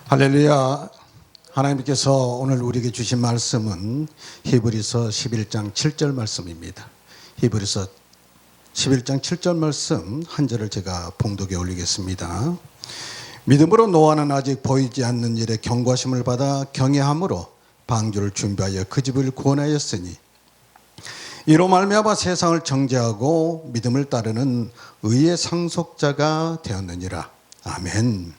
할렐루야. 하나님께서 오늘 우리에게 주신 말씀은 히브리서 11장 7절 말씀입니다. 히브리서 11장 7절 말씀 한 절을 제가 봉독에 올리겠습니다. 믿음으로 노아는 아직 보이지 않는 일에 경고하심을 받아 경외함으로 방주를 준비하여 그 집을 구원하였으니 이로 말미암아 세상을 정죄하고 믿음을 따르는 의의 상속자가 되었느니라. 아멘.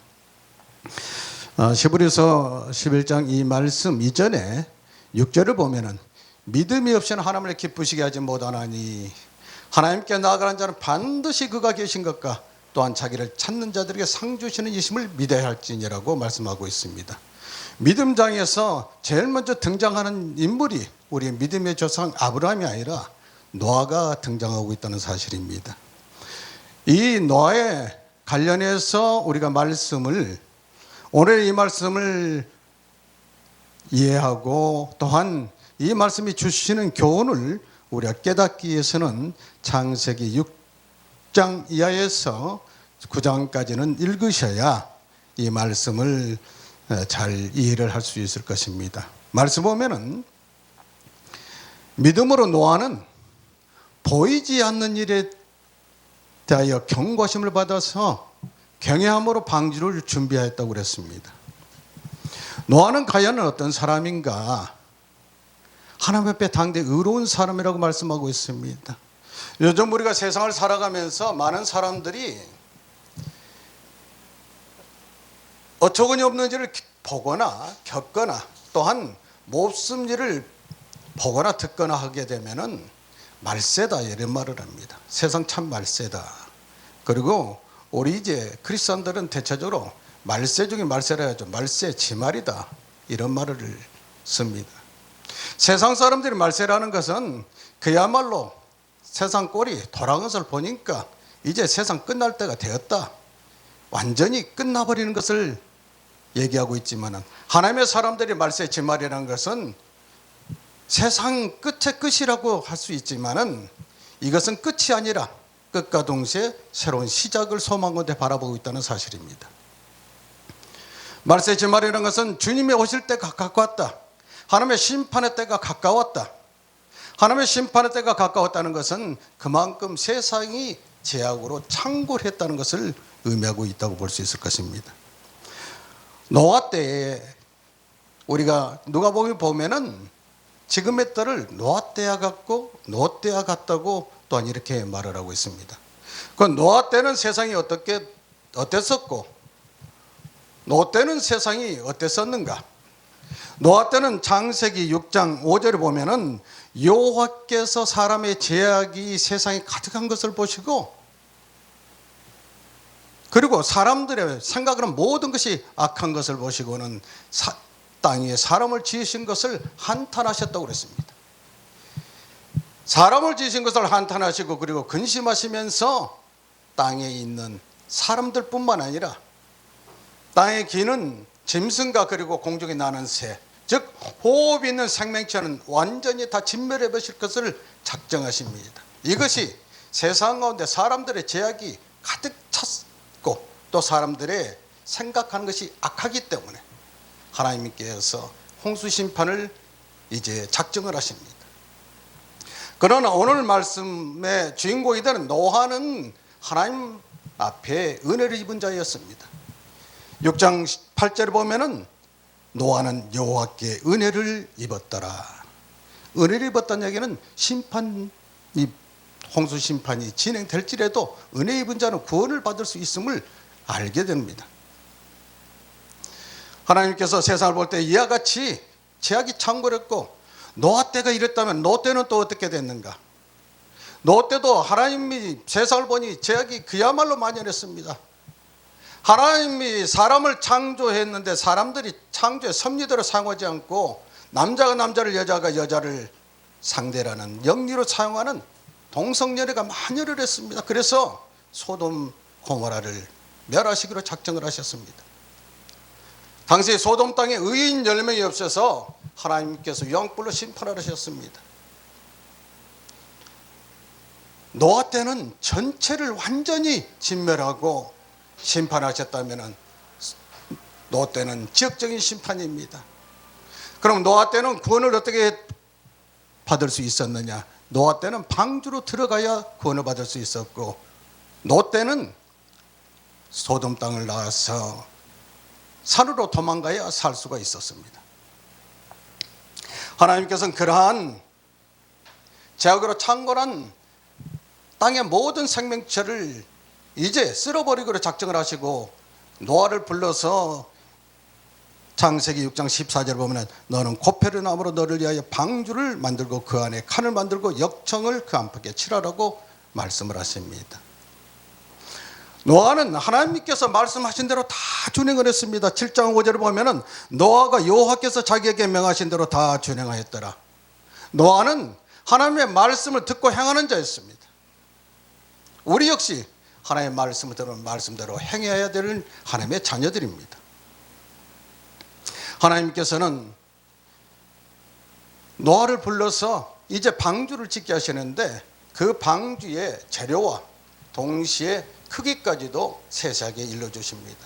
히브리서 11장 이 말씀 이전에 6절을 보면은 믿음이 없이는 하나님을 기쁘시게 하지 못하나니 하나님께 나아가는 자는 반드시 그가 계신 것과 또한 자기를 찾는 자들에게 상 주시는 이심을 믿어야 할지니라고 말씀하고 있습니다. 믿음장에서 제일 먼저 등장하는 인물이 우리 믿음의 조상 아브라함이 아니라 노아가 등장하고 있다는 사실입니다. 이 노아에 관련해서 우리가 오늘 이 말씀을 이해하고 또한 이 말씀이 주시는 교훈을 우리가 깨닫기 위해서는 창세기 6장 이하에서 9장까지는 읽으셔야 이 말씀을 잘 이해를 할 수 있을 것입니다. 말씀 보면은 믿음으로 노아는 보이지 않는 일에 대하여 경고하심을 받아서 경외함으로 방주를 준비하였다고 그랬습니다. 노아는 과연 어떤 사람인가? 하나님 앞에 당대 의로운 사람이라고 말씀하고 있습니다. 요즘 우리가 세상을 살아가면서 많은 사람들이 어처구니 없는 일을 보거나 겪거나 또한 몹쓸 일을 보거나 듣거나 하게 되면은 말세다 이런 말을 합니다. 세상 참 말세다. 그리고 우리 이제 크리스천들은 대체적으로 말세 중에 말세라 하죠. 말세 지말이다 이런 말을 씁니다. 세상 사람들이 말세라는 것은 그야말로 세상 꼴이 돌아간 것을 보니까 이제 세상 끝날 때가 되었다, 완전히 끝나버리는 것을 얘기하고 있지만 하나님의 사람들이 말세 지말이라는 것은 세상 끝의 끝이라고 할 수 있지만 이것은 끝이 아니라 끝과 동시에 새로운 시작을 소망하되 바라보고 있다는 사실입니다. 말세 지말이라는 것은 주님이 오실 때가 가까웠다. 하나님의 심판의 때가 가까웠다. 하나님의 심판의 때가 가까웠다는 것은 그만큼 세상이 죄악으로 창궐했다는 것을 의미하고 있다고 볼 수 있을 것입니다. 노아 때에 우리가 누가복음에 보면은 지금의 때를 노아 때와 같고 노 때와 같다고 또한 이렇게 말을 하고 있습니다. 그 노아 때는 세상이 어땠었고 노 때는 세상이 어땠었는가? 노아 때는 창세기 6장 5절에 보면은 여호와께서 사람의 죄악이 세상에 가득한 것을 보시고 그리고 사람들의 생각하는 모든 것이 악한 것을 보시고는 땅에 사람을 지으신 것을 한탄하셨다고 그랬습니다. 사람을 지으신 것을 한탄하시고 그리고 근심하시면서 땅에 있는 사람들뿐만 아니라 땅에 기는 짐승과 그리고 공중에 나는 새, 즉 호흡 있는 생명체는 완전히 다 진멸해 버릴 것을 작정하십니다. 이것이 세상 가운데 사람들의 죄악이 가득 찼고 또 사람들의 생각하는 것이 악하기 때문에 하나님께서 홍수 심판을 이제 작정을 하십니다. 그러나 오늘 말씀의 주인공이 되는 노아는 하나님 앞에 은혜를 입은 자였습니다. 6장 8절에 보면은 노아는 여호와께 은혜를 입었더라. 은혜를 입었다는 얘기는 홍수 심판이 진행될지라도 은혜 입은 자는 구원을 받을 수 있음을 알게 됩니다. 하나님께서 세상을 볼 때 이와 같이 죄악이 창궐했고 노아 때가 이랬다면 노 때는 또 어떻게 됐는가? 노 때도 하나님이 세상을 보니 죄악이 그야말로 만연했습니다. 하나님이 사람을 창조했는데 사람들이 창조의 섭리대로 사용하지 않고 남자가 남자를 여자가 여자를 상대라는 영리로 사용하는 동성연애가 만연을 했습니다. 그래서 소돔 고모라를 멸하시기로 작정을 하셨습니다. 당시 소돔 땅에 의인 10명이 없어서 하나님께서 영불로 심판을 하셨습니다. 노아 때는 전체를 완전히 진멸하고 심판하셨다면 노아 때는 지역적인 심판입니다. 그럼 노아 때는 구원을 어떻게 받을 수 있었느냐? 노아 때는 방주로 들어가야 구원을 받을 수 있었고, 롯 때는 소돔 땅을 나와서 산으로 도망가야 살 수가 있었습니다. 하나님께서는 그러한 제약으로 창궐한 땅의 모든 생명체를 이제 쓸어버리기로 작정을 하시고, 노아를 불러서 창세기 6장 14절 보면 너는 고페르 나무로 너를 위하여 방주를 만들고 그 안에 칸을 만들고 역청을 그 안팎에 칠하라고 말씀을 하십니다. 노아는 하나님께서 말씀하신 대로 다 준행을 했습니다. 7장 5절을 보면 노아가 여호와께서 자기에게 명하신 대로 다 준행하였더라. 노아는 하나님의 말씀을 듣고 행하는 자였습니다. 우리 역시 하나님의 말씀을 들은 말씀대로 행해야 되는 하나님의 자녀들입니다. 하나님께서는 노아를 불러서 이제 방주를 짓게 하시는데, 그 방주의 재료와 동시에 크기까지도 세세하게 일러주십니다.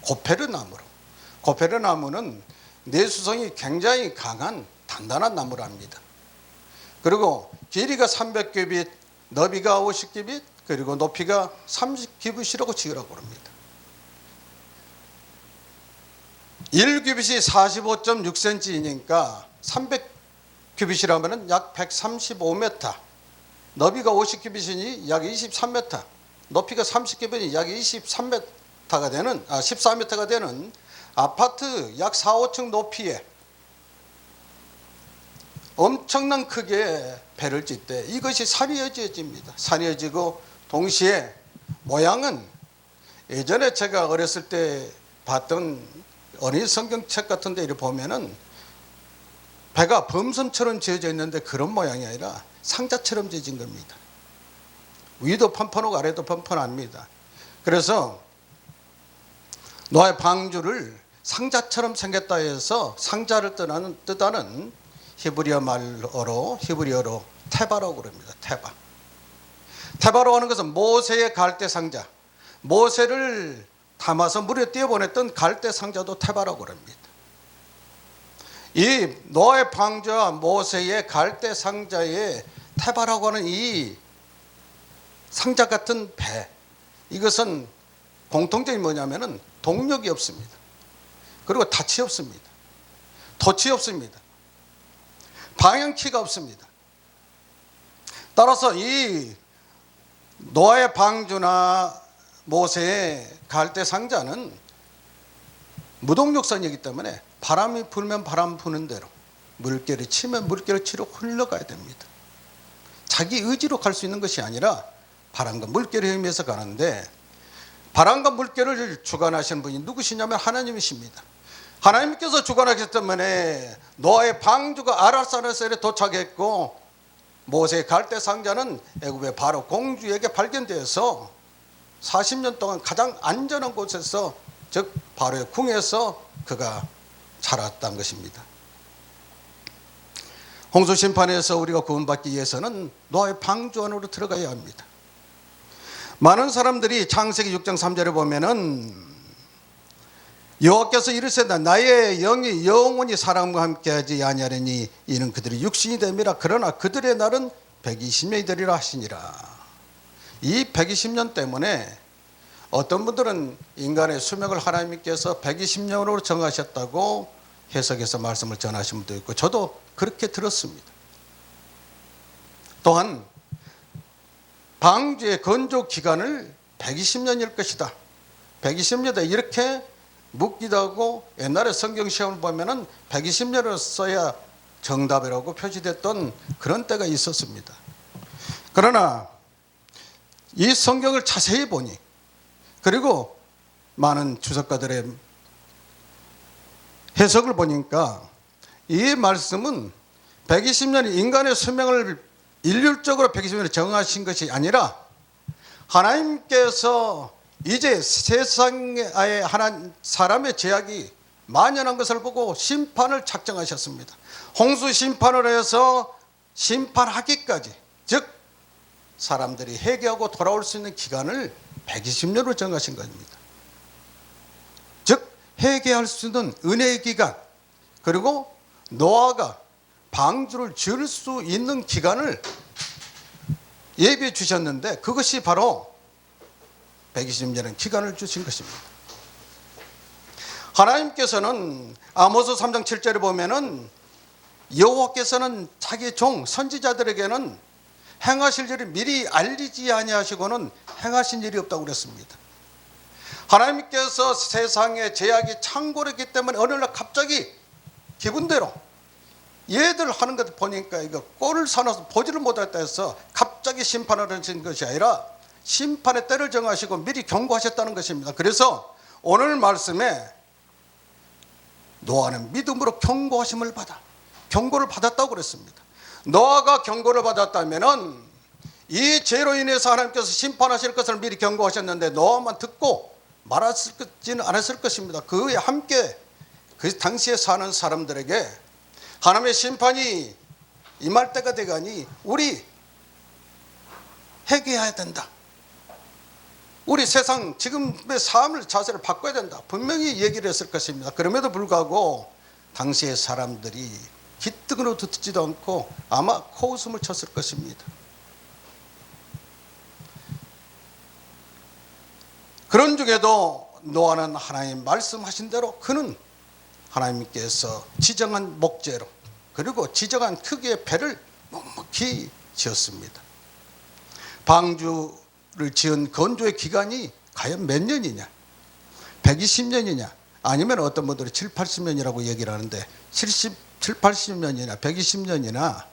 고페르 나무로. 고페르 나무는 내수성이 굉장히 강한 단단한 나무랍니다. 그리고 길이가 300규빗, 너비가 50규빗, 그리고 높이가 30규빗이라고 지으라고 합니다. 1규빗이 45.6cm이니까 300규빗이라면 약 135m, 너비가 50규빗이니 약 23m, 높이가 30규빗이니 약 13m가 되는 14m가 되는 아파트 약 4, 5층 높이에 엄청난 크기의 배를 짓되, 이것이 산이 이어집니다. 산이 이어지고 동시에 모양은 예전에 제가 어렸을 때 봤던 어린이 성경책 같은 데 보면은 배가 범섬처럼 지어져 있는데 그런 모양이 아니라 상자처럼 지어진 겁니다. 위도 판판하고 아래도 판판합니다. 그래서 노아의 방주를 상자처럼 생겼다 해서 상자를 뜻하는 히브리어로 테바라고 그럽니다. 테바라고 하는 것은 모세의 갈대 상자, 모세를 담아서 물에 띄어보냈던 갈대 상자도 테바라고 합니다. 이 노아의 방주와 모세의 갈대 상자의 테바라고 하는 이 상자 같은 배, 이것은 공통점이 뭐냐면은 동력이 없습니다. 그리고 닻이 없습니다. 돛이 없습니다. 방향키가 없습니다. 따라서 이 노아의 방주나 모세의 갈대 상자는 무동력선이기 때문에 바람이 불면 바람 부는 대로, 물결이 치면 물결을 치러 흘러가야 됩니다. 자기 의지로 갈 수 있는 것이 아니라 바람과 물결에 의해서 가는데, 바람과 물결을 주관하시는 분이 누구시냐면 하나님이십니다. 하나님께서 주관하셨기 때문에 노아의 방주가 아라사르셀에 도착했고, 모세의 갈대 상자는 애굽의 바로 공주에게 발견되어서 40년 동안 가장 안전한 곳에서, 즉 바로의 궁에서 그가 자랐다는 것입니다. 홍수 심판에서 우리가 구원받기 위해서는 노아의 방주 안으로 들어가야 합니다. 많은 사람들이 창세기 6장 3절에 보면은 여호와께서 이르시되 나의 영이 영원히 사람과 함께하지 아니하리니 이는 그들이 육신이 됨이라. 그러나 그들의 날은 120년이 되리라 하시니라. 이 120년 때문에 어떤 분들은 인간의 수명을 하나님께서 120년으로 정하셨다고 해석해서 말씀을 전하신 분도 있고, 저도 그렇게 들었습니다. 또한 방주의 건조 기간을 120년일 것이다, 120년이다, 이렇게 묻기도 하고, 옛날에 성경 시험을 보면은 120년을 써야 정답이라고 표시됐던 그런 때가 있었습니다. 그러나 이 성경을 자세히 보니, 그리고 많은 주석가들의 해석을 보니까 이 말씀은 120년이 인간의 수명을 일률적으로 120년을 정하신 것이 아니라 하나님께서 이제 세상에 사람의 죄악이 만연한 것을 보고 심판을 작정하셨습니다. 홍수 심판을 해서 심판하기까지, 즉 사람들이 회개하고 돌아올 수 있는 기간을 120년으로 정하신 겁니다. 즉 회개할 수 있는 은혜의 기간, 그리고 노아가 방주를 지을 수 있는 기간을 예비해 주셨는데, 그것이 바로 120년의 기간을 주신 것입니다. 하나님께서는 아모스 3장 7절에 보면은 여호와께서는 자기 종 선지자들에게는 행하실 일을 미리 알리지 아니하시고는 행하신 일이 없다고 그랬습니다. 하나님께서 세상에 제약이 창궐했기 때문에 어느 날 갑자기 기분대로 얘들 하는 것 보니까 이거 꼴을 사놔서 보지를 못했다 해서 갑자기 심판을 하신 것이 아니라 심판의 때를 정하시고 미리 경고하셨다는 것입니다. 그래서 오늘 말씀에 노아는 믿음으로 경고하심을 받아 경고를 받았다고 그랬습니다. 노아가 경고를 받았다면은 이 죄로 인해서 하나님께서 심판하실 것을 미리 경고하셨는데 노아만 듣고 말았을지는 않았을 것입니다. 그에 함께 그 당시에 사는 사람들에게 하나님의 심판이 임할 때가 되가니 우리 회개해야 된다. 우리 세상 지금의 삶을 자세를 바꿔야 된다. 분명히 얘기를 했을 것입니다. 그럼에도 불구하고 당시의 사람들이 기특으로 듣지도 않고 아마 코웃음을 쳤을 것입니다. 그런 중에도 노아는 하나님 말씀하신 대로 그는 하나님께서 지정한 목재로 그리고 지정한 크기의 배를 묵묵히 지었습니다. 방주를 지은 건조의 기간이 과연 몇 년이냐? 120년이냐? 아니면 어떤 분들이 7, 80년이라고 얘기를 하는데 7, 80년이나 120년이나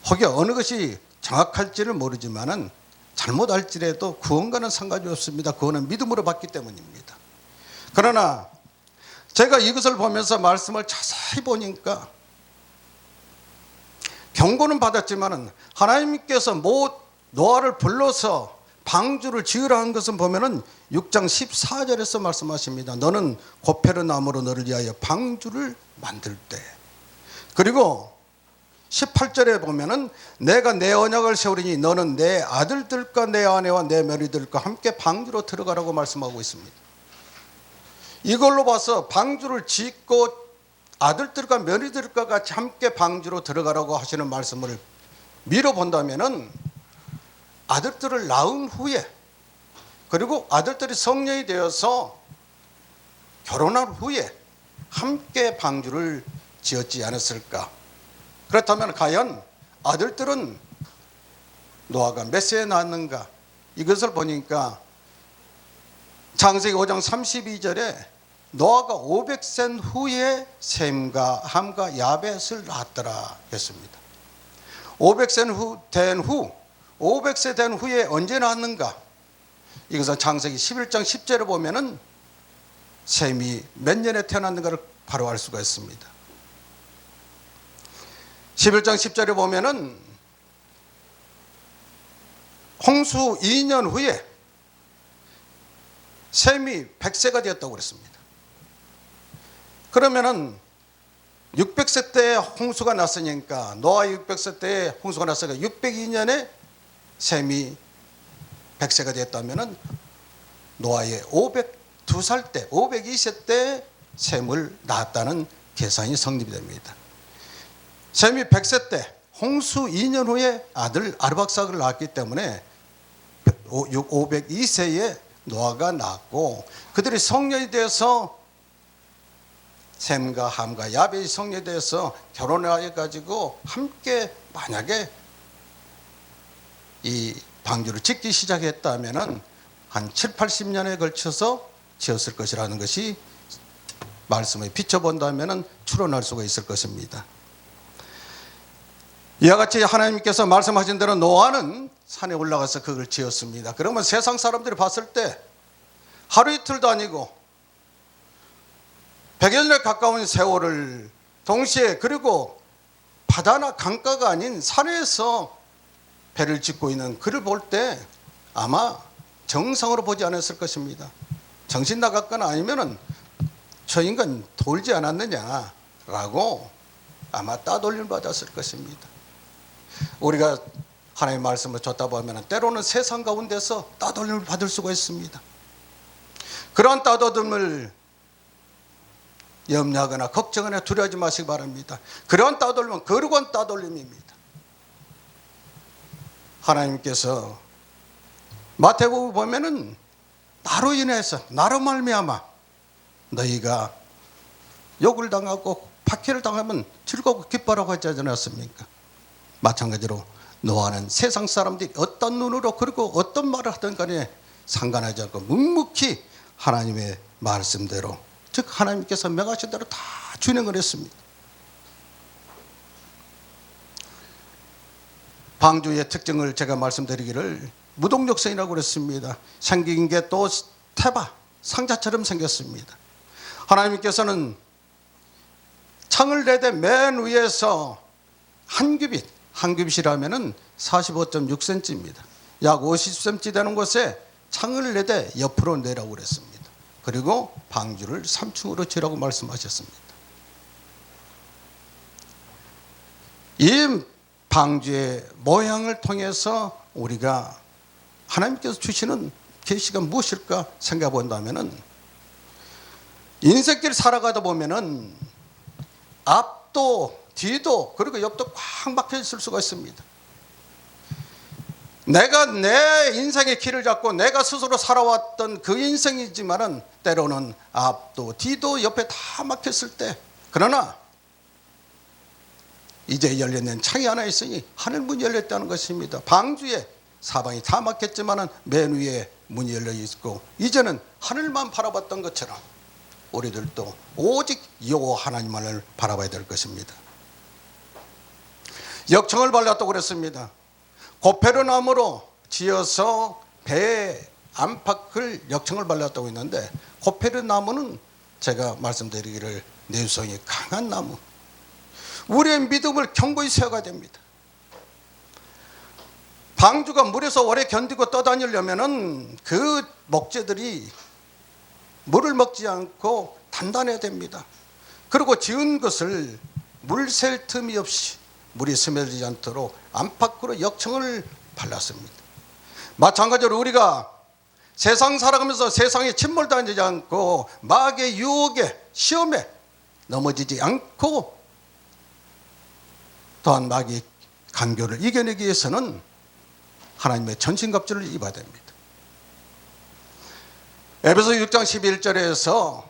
혹여 어느 것이 정확할지를 모르지만은 잘못할지라도 구원과는 상관이 없습니다. 그거는 믿음으로 받기 때문입니다. 그러나 제가 이것을 보면서 말씀을 자세히 보니까 경고는 받았지만은 하나님께서 노아를 불러서 방주를 지으라 한 것은 보면은 6장 14절에서 말씀하십니다. 너는 고페르 나무로 너를 위하여 방주를 만들 때. 그리고 18절에 보면은 내가 내 언약을 세우리니 너는 내 아들들과 내 아내와 내 며느리들과 함께 방주로 들어가라고 말씀하고 있습니다. 이걸로 봐서 방주를 짓고 아들들과 며느리들과 같이 함께 방주로 들어가라고 하시는 말씀을 미뤄본다면은 아들들을 낳은 후에 그리고 아들들이 성년이 되어서 결혼한 후에 함께 방주를 지었지 않았을까? 그렇다면 과연 아들들은 노아가 몇 세에 낳았는가? 이것을 보니까 창세기 5장 32절에 노아가 500세 후에 셈과 함과 야벳을 낳았더라 했습니다. 500세 된 후에 언제 낳았는가? 이것은 창세기 11장 10절에 보면은 셈이 몇 년에 태어났는가를 바로 알 수가 있습니다. 11장 10절에 보면은 홍수 2년 후에 셈이 100세가 되었다고 그랬습니다. 그러면은 600세 때 홍수가 났으니까 노아 600세 때 홍수가 났으니까 602년에 셈이 100세가 되었다면은 노아의 502살 때 502세 때 셈을 낳았다는 계산이 성립이 됩니다. 셈이 100세 때 홍수 2년 후에 아들 아르박삭을 낳았기 때문에 502세에 노아가 낳았고 그들이 성년이 돼서 셈과 함과 야벳이 성년이 돼서 결혼을 해가지고 함께 만약에 이 방주를 짓기 시작했다면은 한 7, 80년에 걸쳐서 지었을 것이라는 것이 말씀에 비춰본다면은 추론할 수가 있을 것입니다. 이와 같이 하나님께서 말씀하신 대로 노아는 산에 올라가서 그걸 지었습니다. 그러면 세상 사람들이 봤을 때 하루 이틀도 아니고 100여 년에 가까운 세월을 동시에 그리고 바다나 강가가 아닌 산에서 배를 짓고 있는 그를 볼 때 아마 정상으로 보지 않았을 것입니다. 정신 나갔거나 아니면은 저 인간 돌지 않았느냐라고 아마 따돌림 받았을 것입니다. 우리가 하나님의 말씀을 듣다 보면 때로는 세상 가운데서 따돌림을 받을 수가 있습니다. 그러한 따돌림을 염려하거나 걱정하거나 두려워하지 마시기 바랍니다. 그런 따돌림은 거룩한 따돌림입니다. 하나님께서 마태복음 보면은 나로 인해서 나로 말미암아 너희가 욕을 당하고 박해를 당하면 즐거고 기뻐라고 하지 않았습니까? 마찬가지로 노아는 세상 사람들이 어떤 눈으로 그리고 어떤 말을 하든 간에 상관하지 않고 묵묵히 하나님의 말씀대로, 즉 하나님께서 명하신 대로 다 준행을 했습니다. 방주의 특징을 제가 말씀드리기를 무동력성이라고 그랬습니다. 생긴 게 또 태바 상자처럼 생겼습니다. 하나님께서는 창을 내대 맨 위에서 한 규빗이라면은 45.6cm입니다. 약 50cm 되는 곳에 창을 내대 옆으로 내라고 그랬습니다. 그리고 방주를 3층으로 지라고 말씀하셨습니다. 이 방주의 모양을 통해서 우리가 하나님께서 주시는 계시가 무엇일까 생각해 본다면은, 인생길 살아가다 보면은 앞도 뒤도 그리고 옆도 꽉 막혀 있을 수가 있습니다. 내가 내 인생의 길을 잡고 내가 스스로 살아왔던 그 인생이지만은 때로는 앞도 뒤도 옆에 다 막혔을 때, 그러나 이제 열려있는 창이 하나 있으니 하늘문이 열렸다는 것입니다. 방주에 사방이 다 막혔지만은 맨 위에 문이 열려 있고, 이제는 하늘만 바라봤던 것처럼 우리들도 오직 여호와 하나님만을 바라봐야 될 것입니다. 역청을 발랐다고 그랬습니다. 고페르나무로 지어서 배에 안팎을 역청을 발랐다고 했는데, 고페르나무는 제가 말씀드리기를 내성이 강한 나무, 우리의 믿음을 견고히 세워가야 됩니다. 방주가 물에서 오래 견디고 떠다니려면은 그 목재들이 물을 먹지 않고 단단해야 됩니다. 그리고 지은 것을 물 셀 틈이 없이 물이 스며들지 않도록 안팎으로 역청을 발랐습니다. 마찬가지로 우리가 세상 살아가면서 세상에 침몰당하지 않고 마귀의 유혹에 시험에 넘어지지 않고 또한 마귀의 간교를 이겨내기 위해서는 하나님의 전신갑주를 입어야 됩니다. 에베소 6장 11절에서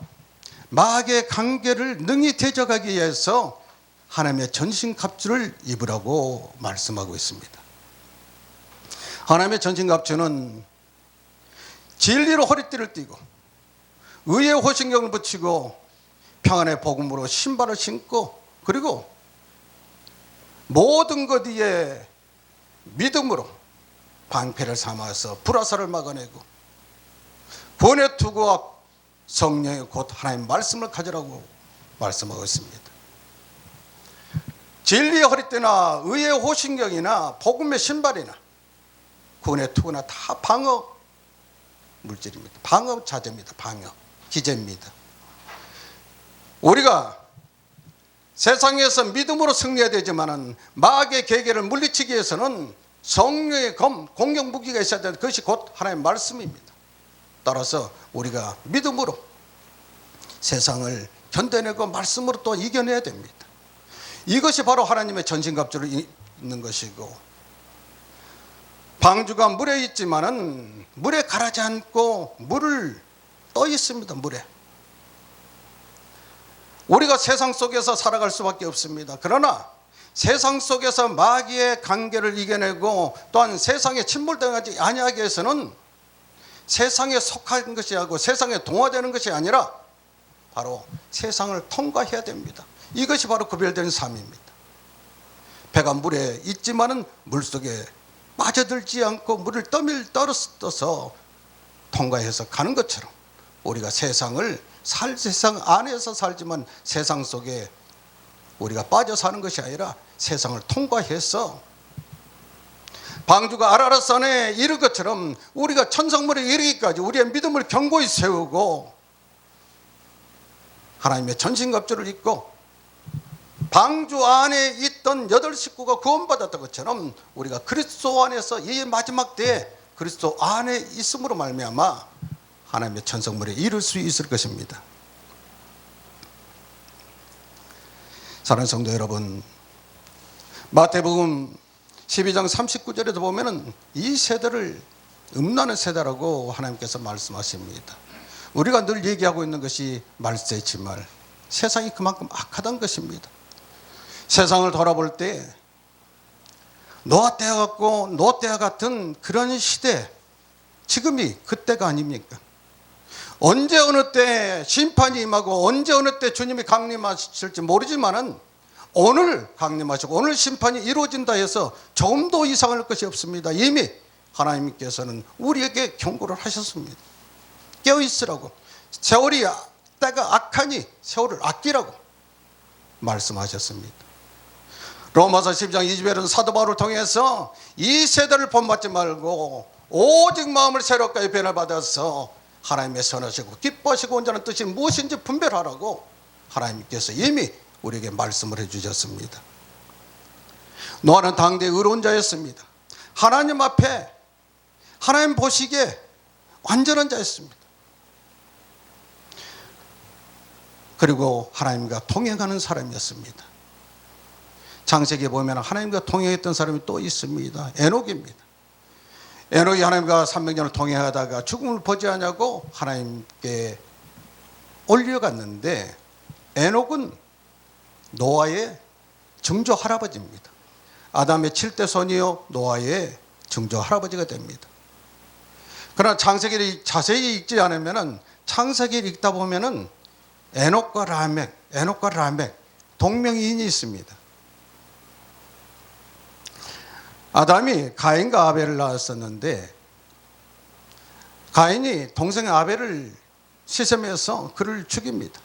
마귀의 간계를 능히 대적하기 위해서 하나님의 전신갑주를 입으라고 말씀하고 있습니다. 하나님의 전신갑주는 진리로 허리띠를 띠고 의의 호신경을 붙이고 평안의 복음으로 신발을 신고, 그리고 모든 것 위에 믿음으로 방패를 삼아서 불화살을 막아내고 구원의 투구와 성령의 곧 하나님의 말씀을 가지라고 말씀하고 있습니다. 진리의 허리띠나 의의 호신경이나 복음의 신발이나 구원의 투구나 다 방어 물질입니다. 방어 자재입니다. 방어 기제입니다. 우리가 세상에서 믿음으로 승리해야 되지만은 마귀의 계계를 물리치기 위해서는 성령의 검, 공격 무기가 있어야 되는 것이 곧 하나님의 말씀입니다. 따라서 우리가 믿음으로 세상을 견뎌내고 말씀으로 또 이겨내야 됩니다. 이것이 바로 하나님의 전신갑주를 입는 것이고, 방주가 물에 있지만은 물에 가라지 않고 물을 떠 있습니다. 물에 우리가 세상 속에서 살아갈 수밖에 없습니다. 그러나 세상 속에서 마귀의 관계를 이겨내고 또한 세상에 침몰당하지 아니하기 위해서는 세상에 속한 것이 아니고 세상에 동화되는 것이 아니라 바로 세상을 통과해야 됩니다. 이것이 바로 구별된 삶입니다. 배가 물에 있지만은 물속에 빠져들지 않고 물을 떠서 통과해서 가는 것처럼 우리가 세상을 세상 안에서 살지만 세상 속에 우리가 빠져 사는 것이 아니라 세상을 통과해서 방주가 아라랏산에 이를 것처럼 우리가 천성물에 이르기까지 우리의 믿음을 견고히 세우고 하나님의 전신갑주를 입고 방주 안에 있던 8식구가 구원받았던 것처럼 우리가 그리스도 안에서 이 마지막 때에 그리스도 안에 있음으로 말미암아 하나님의 천성물에 이룰 수 있을 것입니다. 사랑하는 성도 여러분, 마태복음 12장 39절에도 보면은 이 세대를 음란한 세대라고 하나님께서 말씀하십니다. 우리가 늘 얘기하고 있는 것이 말세지말, 세상이 그만큼 악하다는 것입니다. 세상을 돌아볼 때 노아 때와 같은 그런 시대, 지금이 그때가 아닙니까? 언제 어느 때 심판이 임하고 언제 어느 때 주님이 강림하실지 모르지만은 오늘 강림하시고 오늘 심판이 이루어진다 해서 조금도 이상할 것이 없습니다. 이미 하나님께서는 우리에게 경고를 하셨습니다. 깨어있으라고, 세월이 때가 악하니 세월을 아끼라고 말씀하셨습니다. 로마서 10장 20절은 사도 바울을 통해서 이 세대를 본받지 말고 오직 마음을 새롭게 변화 받아서 하나님의 선하시고 기뻐하시고 온전한 뜻이 무엇인지 분별하라고 하나님께서 이미 우리에게 말씀을 해주셨습니다. 노아는 당대 의로운 자였습니다. 하나님 앞에 하나님 보시기에 완전한 자였습니다. 그리고 하나님과 동행하는 사람이었습니다. 창세기에 보면 하나님과 동행했던 사람이 또 있습니다. 에녹입니다. 에녹이 하나님과 300년을 동행하다가 죽음을 보지 않냐고 하나님께 올려갔는데, 에녹은 노아의 증조 할아버지입니다. 아담의 7대 손이요 노아의 증조 할아버지가 됩니다. 그러나 창세기를 자세히 읽지 않으면, 창세기를 읽다 보면은 에녹과 라멕 동명이인이 있습니다. 아담이 가인과 아벨을 낳았었는데, 가인이 동생 아벨을 시샘해서 그를 죽입니다.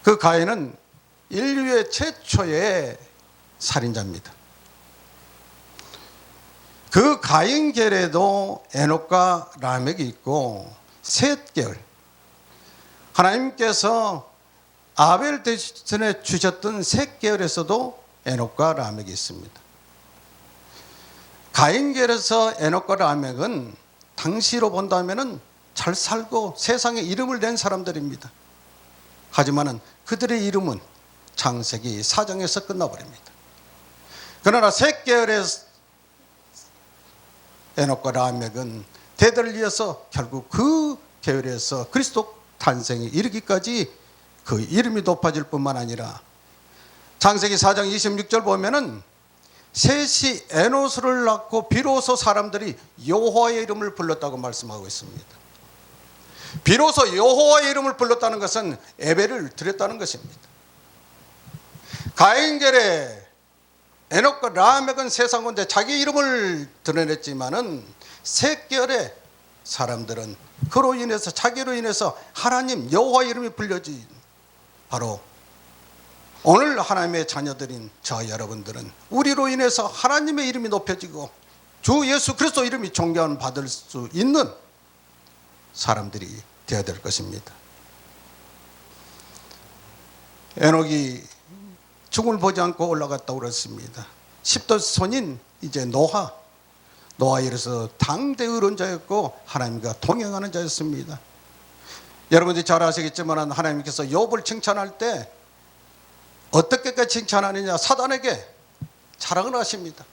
그 가인은 인류의 최초의 살인자입니다. 그 가인 계에도 에녹과 라멕이 있고, 셋 계열, 하나님께서 아벨 대신에 주셨던 셋 계열에서도 에녹과 라멕이 있습니다. 가인 계열에서 에녹과 라멕은 당시로 본다면은 잘 살고 세상에 이름을 낸 사람들입니다. 하지만은 그들의 이름은 창세기 4장에서 끝나버립니다. 그러나 셋 계열의 에녹과 라멕은 대대를 이어서 결국 그 계열에서 그리스도 탄생이 이르기까지 그 이름이 높아질 뿐만 아니라, 창세기 4장 26절 보면은 셋이 에노스를 낳고 비로소 사람들이 여호와의 이름을 불렀다고 말씀하고 있습니다. 비로소 여호와의 이름을 불렀다는 것은 예배를 드렸다는 것입니다. 가인계의 에녹과 라멕은 세상 가운데 자기 이름을 드러냈지만은 셋 계열의 사람들은 그로 인해서, 자기로 인해서 하나님 여호와의 이름이 불려진, 바로 오늘 하나님의 자녀들인 저 여러분들은 우리로 인해서 하나님의 이름이 높여지고 주 예수 그리스도 이름이 존경 받을 수 있는 사람들이 되어야 될 것입니다. 에녹이 죽음을 보지 않고 올라갔다고 그랬습니다. 10대 손인 이제 노아에 이르러서 당대 의로운 자였고 하나님과 동행하는 자였습니다. 여러분들이 잘 아시겠지만 하나님께서 욥을 칭찬할 때 어떻게 칭찬하느냐, 사단에게 자랑을 하십니다.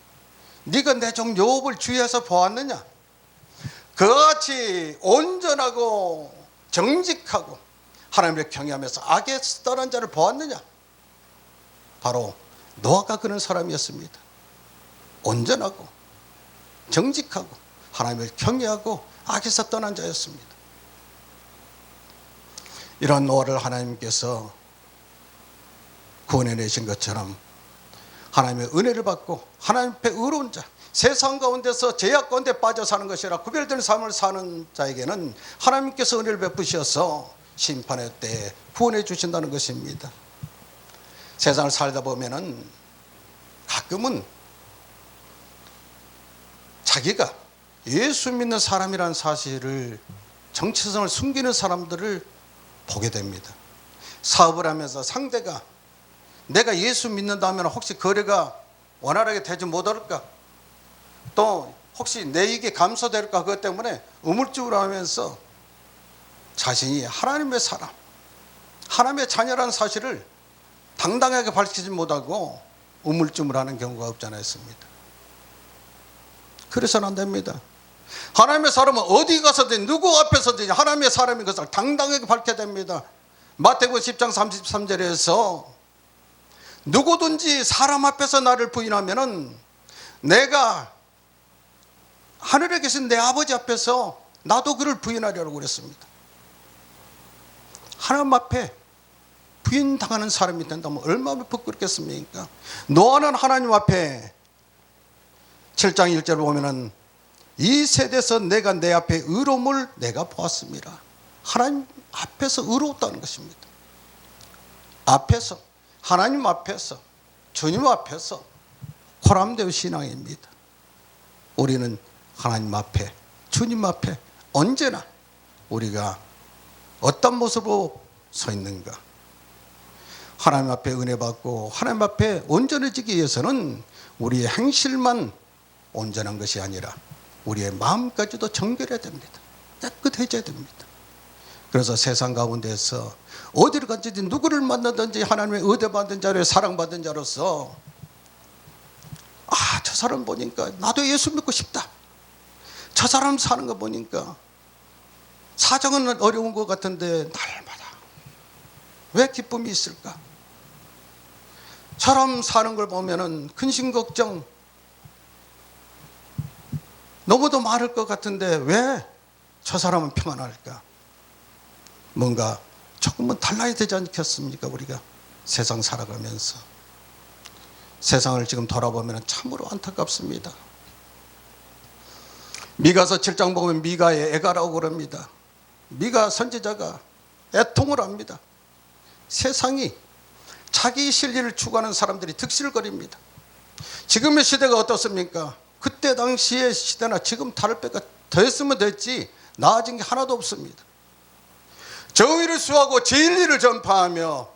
네가 내 종 욥을 주위에서 보았느냐? 그같이 온전하고 정직하고 하나님을 경외하면서 악에서 떠난 자를 보았느냐? 바로 노아가 그런 사람이었습니다. 온전하고 정직하고 하나님을 경외하고 악에서 떠난 자였습니다. 이런 노아를 하나님께서 구원해내신 것처럼 하나님의 은혜를 받고 하나님 앞에 의로운 자, 세상 가운데서 죄악 가운데 빠져 사는 것이라 구별된 삶을 사는 자에게는 하나님께서 은혜를 베푸셔서 심판의 때에 구원해 주신다는 것입니다. 세상을 살다 보면은 가끔은 자기가 예수 믿는 사람이라는 사실을, 정체성을 숨기는 사람들을 보게 됩니다. 사업을 하면서 상대가 내가 예수 믿는다면 혹시 거래가 원활하게 되지 못할까, 또 혹시 내 이익이 감소될까, 그것 때문에 우물쭈물 하면서 자신이 하나님의 사람, 하나님의 자녀라는 사실을 당당하게 밝히지 못하고 우물쭈물하는 경우가 없지 않아 있습니다. 그래서는 안 됩니다. 하나님의 사람은 어디 가서든 누구 앞에서든 하나님의 사람인 것을 당당하게 밝혀야 됩니다. 마태복음 10장 33절에서 누구든지 사람 앞에서 나를 부인하면은 내가 하늘에 계신 내 아버지 앞에서 나도 그를 부인하려고 그랬습니다. 하나님 앞에 부인당하는 사람이 된다면 얼마나 부끄럽겠습니까? 노아는 하나님 앞에 7장 1절을 보면은 이 세대에서 내가 내 앞에 의로움을 내가 보았습니다. 하나님 앞에서 의로웠다는 것입니다. 앞에서, 하나님 앞에서, 주님 앞에서 코람되어 신앙입니다. 우리는 하나님 앞에, 주님 앞에 언제나 우리가 어떤 모습으로 서 있는가? 하나님 앞에 은혜 받고 하나님 앞에 온전해지기 위해서는 우리의 행실만 온전한 것이 아니라 우리의 마음까지도 정결해야 됩니다. 깨끗해져야 됩니다. 그래서 세상 가운데서 어디를 갔든지 누구를 만나든지 하나님의 의대받은 자로에 사랑받은 자로서 저 사람 보니까 나도 예수 믿고 싶다. 저 사람 사는 거 보니까 사정은 어려운 것 같은데 날마다 왜 기쁨이 있을까? 사람 사는 걸 보면은 근심 걱정 너무도 많을 것 같은데 왜 저 사람은 평안할까? 뭔가 조금은 달라야 되지 않겠습니까? 우리가 세상 살아가면서 세상을 지금 돌아보면 참으로 안타깝습니다. 미가서 7장 보면 미가의 애가라고 그럽니다. 미가 선지자가 애통을 합니다. 세상이 자기 실리를 추구하는 사람들이 득실거립니다. 지금의 시대가 어떻습니까? 그때 당시의 시대나 지금 다를 바가 더했으면 됐지 나아진 게 하나도 없습니다. 정의를 수호하고 진리를 전파하며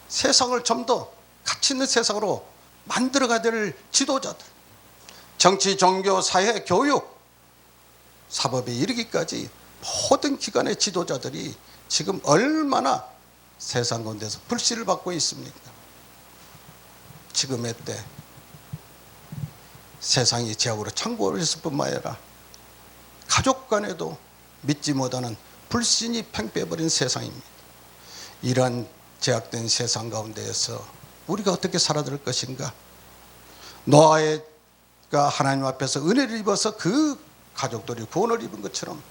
세상을 좀 더 가치 있는 세상으로 만들어가야 될 지도자들, 정치, 종교, 사회, 교육, 사법에 이르기까지 모든 기관의 지도자들이 지금 얼마나 세상 가운데서 불씨를 받고 있습니까? 지금의 때 세상이 제약으로 창고를 했을 뿐만 아니라 가족 간에도 믿지 못하는 불신이 팽배해버린 세상입니다. 이러한 제약된 세상 가운데에서 우리가 어떻게 살아들 것인가? 노아가 하나님 앞에서 은혜를 입어서 그 가족들이 구원을 입은 것처럼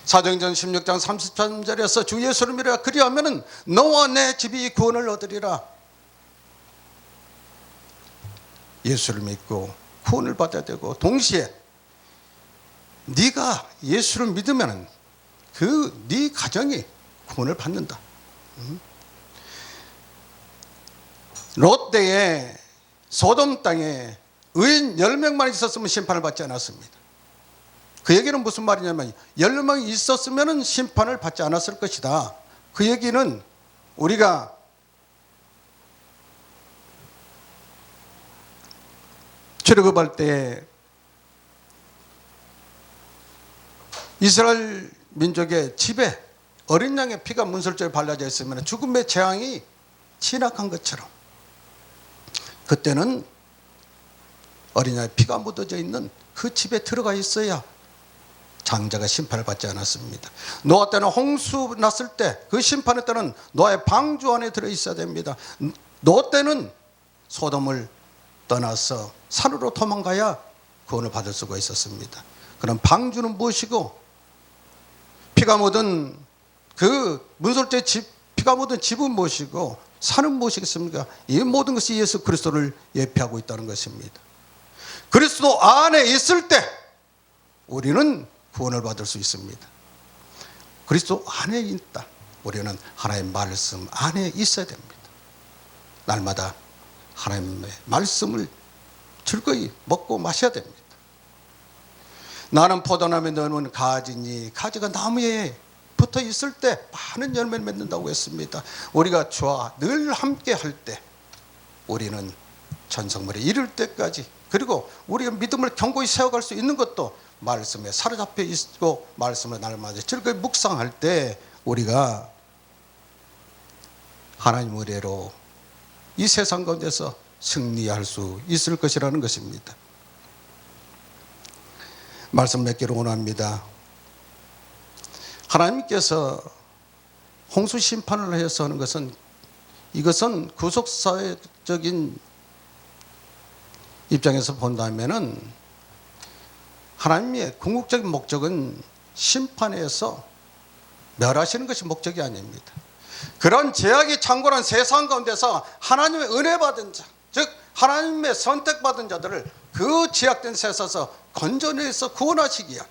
사도행전 16장 33절에서 주 예수를 믿으라 그리하면은 너와 내 집이 구원을 얻으리라. 예수를 믿고 구원을 받아야 되고 동시에 네가 예수를 믿으면 네 가정이 구원을 받는다. 롯데의 소돔 땅에 의인 10명만 있었으면 심판을 받지 않았습니다. 그 얘기는 무슨 말이냐면 10명이 있었으면 심판을 받지 않았을 것이다. 그 얘기는 우리가 출애굽할 때 이스라엘 민족의 집에 어린 양의 피가 문설주에 발라져 있으면 죽음의 재앙이 진압한 것처럼 그때는 어린 양의 피가 묻어져 있는 그 집에 들어가 있어야 장자가 심판을 받지 않았습니다. 노아 때는 홍수 났을 때 그 심판의 때는 노아의 방주 안에 들어 있어야 됩니다. 노아 때는 소돔을 떠나서 산으로 도망가야 구원을 받을 수가 있었습니다. 그럼 방주는 무엇이고 피가 묻은 그 문설주의 피가 묻은 집은 무엇이고 산은 무엇이겠습니까? 이 모든 것이 예수 그리스도를 예표하고 있다는 것입니다. 그리스도 안에 있을 때 우리는 구원을 받을 수 있습니다. 그리스도 안에 있다. 우리는 하나님의 말씀 안에 있어야 됩니다. 날마다 하나님의 말씀을 즐거이 먹고 마셔야 됩니다. 나는 포도나무에 넣어놓은 가지니 가지가 나무에 붙어 있을 때 많은 열매를 맺는다고 했습니다. 우리가 주와 늘 함께 할 때 우리는 전성물에 이를 때까지 그리고 우리가 믿음을 견고히 세워갈 수 있는 것도 말씀에 사로잡혀 있고 말씀을 날마다 즐거이 묵상할 때 우리가 하나님 의뢰로 이 세상 가운데서 승리할 수 있을 것이라는 것입니다. 말씀 몇 개를 원합니다. 하나님께서 홍수 심판을 해서 하는 것은, 이것은 구속사회적인 입장에서 본다면은 하나님의 궁극적인 목적은 심판에서 멸하시는 것이 목적이 아닙니다. 그런 제약이 창궐한 세상 가운데서 하나님의 은혜 받은 자, 즉 하나님의 선택받은 자들을 그 제약된 세상에서 건져내서 구원하시기 위한,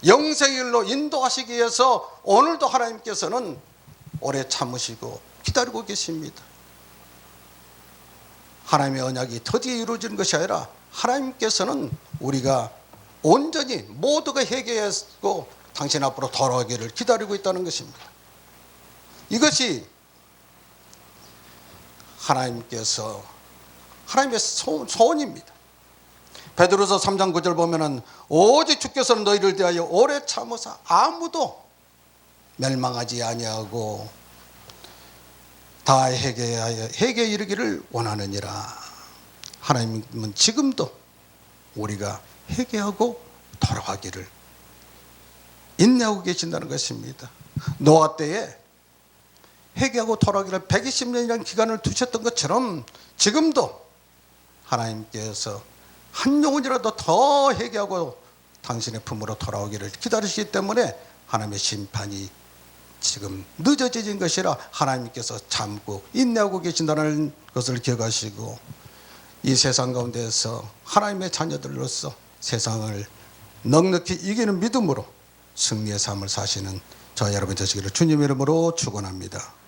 영생의 길로 인도하시기 위해서 오늘도 하나님께서는 오래 참으시고 기다리고 계십니다. 하나님의 언약이 드디어 이루어지는 것이 아니라 하나님께서는 우리가 온전히 모두가 회개하고 당신 앞으로 돌아오기를 기다리고 있다는 것입니다. 이것이 하나님의 소원입니다. 베드로서 3장 9절 보면은 오직 주께서는 너희를 대하여 오래 참으사 아무도 멸망하지 아니하고 다 회개에 이르기를 원하느니라. 하나님은 지금도 우리가 회개하고 돌아가기를 인내하고 계신다는 것입니다. 노아 때에 회개하고 돌아가기를 120년이라는 기간을 두셨던 것처럼 지금도 하나님께서 한 영혼이라도 더 회개하고 당신의 품으로 돌아오기를 기다리시기 때문에 하나님의 심판이 지금 늦어진 것이라 하나님께서 참고 인내하고 계신다는 것을 기억하시고, 이 세상 가운데서 하나님의 자녀들로서 세상을 넉넉히 이기는 믿음으로 승리의 삶을 사시는 저와 여러분 되시기를 주님의 이름으로 축원합니다.